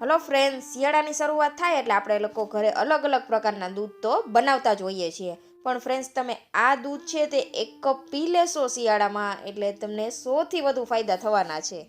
Hello friends, શિયાળાની શરૂઆત થાય એટલે આપણે લોકો ઘરે અલગ અલગ પ્રકારના દૂધ તો બનાવતા જ હોઈએ છીએ. પણ ફ્રેન્ડ્સ, તમે આ દૂધ છે તે 1 કપ પી લેશો શિયાળામાં એટલે તમને 100થી વધુ ફાયદા થવાના છે.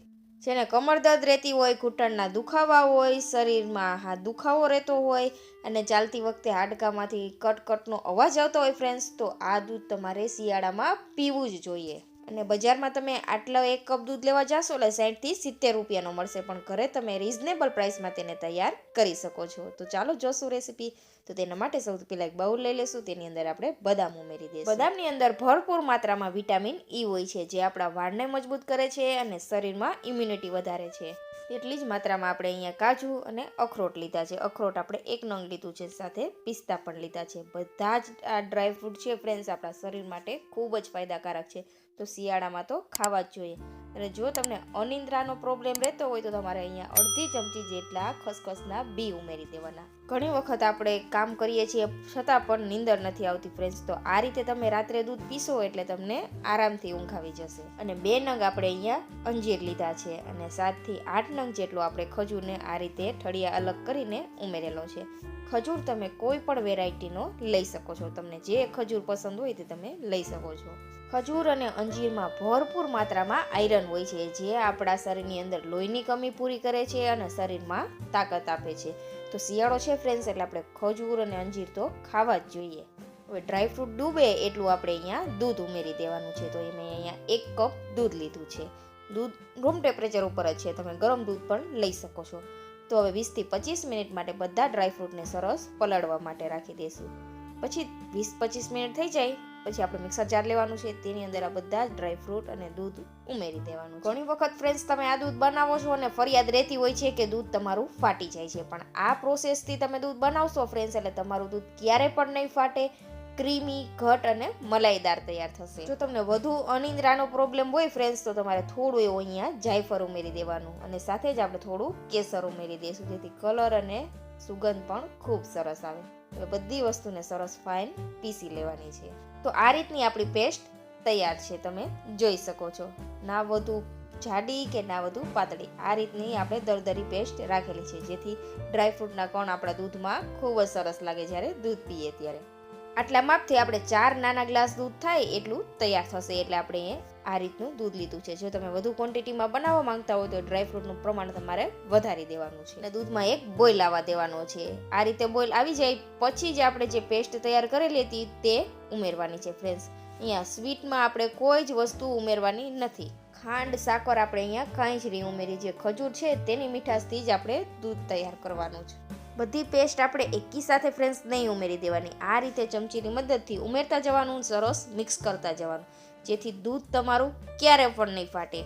જેને કમર દર્દ રહેતી હોય, ઘૂંટણના દુખાવા હોય, શરીરમાં હાથ દુખાવો રહેતો હોય અને ચાલતી વખતે હાડકામાંથી કટકટનો અવાજ આવતો હોય ફ્રેન્ડ્સ, તો આ દૂધ તમારે શિયાળામાં પીવું જ જોઈએ. અને બજારમાં તમે આટલો 1 કપ દૂધ લેવા જાશો એટલે 60થી 70 રૂપિયાનો મળશે, પણ ઘરે તમે રિઝનેબલ પ્રાઇસમાં તેને તૈયાર કરી શકો છો. તો ચાલો જોશું રેસીપી. તો તેના માટે સૌથી પહેલાં એક બાઉલ લઈ લેશું. તેની અંદર આપણે બદામ ઉમેરી દઈશું. બદામની અંદર ભરપૂર માત્રામાં વિટામિન ઈ હોય છે, જે આપણા વાળને મજબૂત કરે છે અને શરીરમાં ઇમ્યુનિટી વધારે છે. એટલી જ માત્રામાં આપણે અહીંયા કાજુ અને અખરોટ લીધા છે. અખરોટ આપણે 1 નંગ લીધું છે, સાથે પિસ્તા પણ લીધા છે. બધા જ આ ડ્રાયફ્રૂટ છે ફ્રેન્ડ્સ આપણા શરીર માટે ખૂબ જ ફાયદાકારક છે. તો શિયાળામાં તો ખાવા જ જોઈએ. અને જો તમને અનિદ્રાનો પ્રોબ્લેમ રહેતો હોય તો તમારે અહીંયા અડધી ચમચી જેટલા ખસખસના બી ઉમેરી દેવાના. ઘણી વખત આપણે કામ કરીએ છીએ છતાં પણ નીંદર નથી આવતી ફ્રેન્ડ્સ, તો આ રીતે તમે રાત્રે દૂધ પીશો એટલે તમને આરામથી ઊંઘ આવી જશે. અને 2 નંગ આપણે અહીંયા અંજીર લીધા છે અને 7થી 8 નંગ જેટલો આપણે ખજૂરને આ રીતે ઠળિયા અલગ કરીને ઉમેરેલો છે. ખજૂર તમે કોઈ પણ વેરાયટીનો લઈ શકો છો. તમને જે ખજૂર પસંદ હોય તે તમે લઈ શકો છો. ખજૂર અને અંજીરમાં ભરપૂર માત્રામાં આયરન હોય છે, જે આપણા શરીરની અંદર લોહીની કમી પૂરી કરે છે અને શરીરમાં તાકાત આપે છે. તો શિયાળો છે ફ્રેન્ડ્સ એટલે આપણે ખજૂર અને અંજીર તો ખાવા જ જોઈએ. હવે ડ્રાયફ્રૂટ ડૂબે એટલું આપણે અહીંયા દૂધ ઉમેરી દેવાનું છે. તો મેં અહીંયા 1 કપ દૂધ લીધું છે. દૂધ રૂમ ટેમ્પરેચર ઉપર જ છે, તમે ગરમ દૂધ પણ લઈ શકો છો. તો હવે 20થી 25 મિનિટ માટે બધા ડ્રાયફ્રૂટને સરસ પલાળવા માટે રાખી દઈશું. પછી 20-25 મિનિટ થઈ જાય પછી આપણે મિક્સર જાર લેવાનું છે. તેની અંદર આ બધા જ ડ્રાયફ્રૂટ અને દૂધ ઉમેરી દેવાનું. ઘણી વખત ફ્રેન્ડ્સ તમે આ દૂધ બનાવો છો અને ફરિયાદ રહેતી હોય છે કે દૂધ તમારું ફાટી જાય છે, પણ આ પ્રોસેસથી તમે દૂધ બનાવશો ફ્રેન્ડ્સ એટલે તમારું દૂધ ક્યારે પણ નહીં ફાટે, ક્રીમી, ઘટ અને મલાઈદાર તૈયાર થશે. જો તમને વધુ અનિદ્રાનો પ્રોબ્લેમ હોય ફ્રેન્ડ્સ તો તમારે થોડું એવું અહીંયા જાયફળ ઉમેરી દેવાનું અને સાથે જ આપણે થોડું કેસર ઉમેરી દઈશું, જેથી કલર અને સુગંધ પણ ખૂબ સરસ આવે. હવે બધી વસ્તુને સરસ ફાઇન પીસી લેવાની છે. તો આ રીતની આપણી પેસ્ટ તૈયાર છે, તમે જોઈ શકો છો. ના વધુ જાડી કે ના વધુ પાતળી, આ રીતની આપણે દરદરી પેસ્ટ રાખેલી છે, જેથી ડ્રાયફ્રૂટના કણ આપણા દૂધમાં ખૂબ જ સરસ લાગે જ્યારે દૂધ પીએ ત્યારે. આટલા માપથી આપણે 4 નાના ગ્લાસ દૂધ થાય એટલું તૈયાર થશે, એટલે આપણે આ રીતનું દૂધ લીધું છે. જો તમે વધુ ક્વોન્ટિટીમાં બનાવવા માંગતા હોય તો ડ્રાયફ્રૂટનું પ્રમાણ તમારે વધારી દેવાનું છે અને દૂધમાં એક બોઇલ આવવા દેવાનો છે. આ રીતે બોઇલ આવી જાય પછી જ આપણે જે પેસ્ટ તૈયાર કરેલી હતી તે ઉમેરવાની છે ફ્રેન્ડ્સ. અહીંયા સ્વીટમાં આપણે કોઈ જ વસ્તુ ઉમેરવાની નથી. ખાંડ, સાકર આપણે અહીંયા કાંઈ જ નહીં ઉમેરી. જે ખજૂર છે તેની મીઠાશથી જ આપણે દૂધ તૈયાર કરવાનું છે. બધી પેસ્ટ આપણે એકી સાથે ફ્રેન્ડ્સ નહીં ઉમેરી દેવાની. આ રીતે ચમચીની મદદથી ઉમેરતા જવાનું, સરસ મિક્સ કરતા જવાનું, જેથી દૂધ તમારું ક્યારે પણ નહીં ફાટે.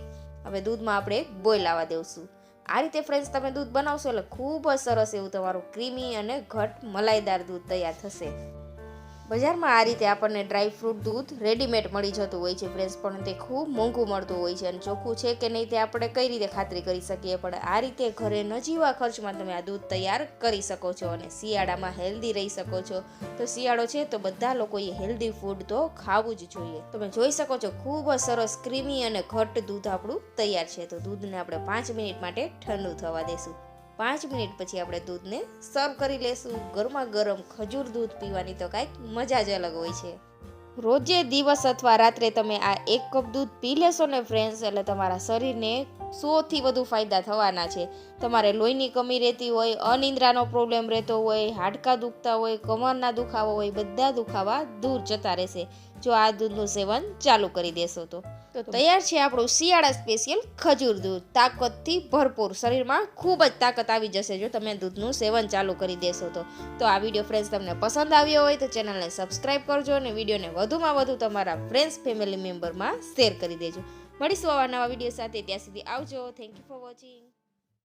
હવે દૂધમાં આપણે બોઇલ આવવા દેવશું. આ રીતે ફ્રેન્ડ્સ તમે દૂધ બનાવશો એટલે ખૂબ જ સરસ એવું તમારું ક્રીમી અને ઘટ મલાઈદાર દૂધ તૈયાર થશે. બજારમાં આ રીતે આપણને ડ્રાયફ્રૂટ દૂધ રેડીમેડ મળી જતું હોય છે ફ્રેન્ડ્સ, પણ તે ખૂબ મોંઘું મળતું હોય છે અને ચોખ્ખું છે કે નહીં તે આપણે કઈ રીતે ખાતરી કરી શકીએ. પણ આ રીતે ઘરે નજીવા ખર્ચમાં તમે આ દૂધ તૈયાર કરી શકો છો અને શિયાળામાં હેલ્ધી રહી શકો છો. તો શિયાળો છે તો બધા લોકોએ હેલ્ધી ફૂડ તો ખાવું જ જોઈએ. તમે જોઈ શકો છો ખૂબ જ સરસ ક્રીમી અને ઘટ દૂધ આપણું તૈયાર છે. તો દૂધને આપણે 5 મિનિટ માટે ઠંડુ થવા દઈશું. 5 મિનિટ પછી આપણે દૂધને સર્વ કરી લેશું. ગરમા ગરમ ખજૂર દૂધ પીવાની તો કાંઈક મજા જ અલગ હોય છે. રોજે દિવસ અથવા રાત્રે તમે આ 1 કપ દૂધ પી લેશો ને ફ્રેન્ડ્સ એટલે તમારા શરીરને 100થી વધુ ફાયદા થવાના છે. તમારે લોહીની કમી રહેતી હોય, અનિદ્રાનો પ્રોબ્લેમ રહેતો હોય, હાડકાં દુખતા હોય, કમરના દુખાવા હોય, બધા દુખાવા દૂર જતા રહેશે જો આ દૂધનું સેવન ચાલુ કરી દેશો તો. તૈયાર છે આપણું શિયાળા સ્પેશિયલ ખજૂર દૂધ, તાકાતથી ભરપૂર. શરીરમાં ખૂબ જ તાકાત આવી જશે જો તમે દૂધનું સેવન ચાલુ કરી દેશો તો. આ વિડીયો ફ્રેન્ડ્સ તમને પસંદ આવ્યો હોય તો ચેનલને સબસ્ક્રાઈબ કરજો અને વિડીયોને વધુમાં વધુ તમારા ફ્રેન્ડ્સ ફેમિલી મેમ્બરમાં શેર કરી દેજો. મળીશું આવા નવા વિડીયો સાથે. ત્યાં સુધી આવજો. Thank you for watching.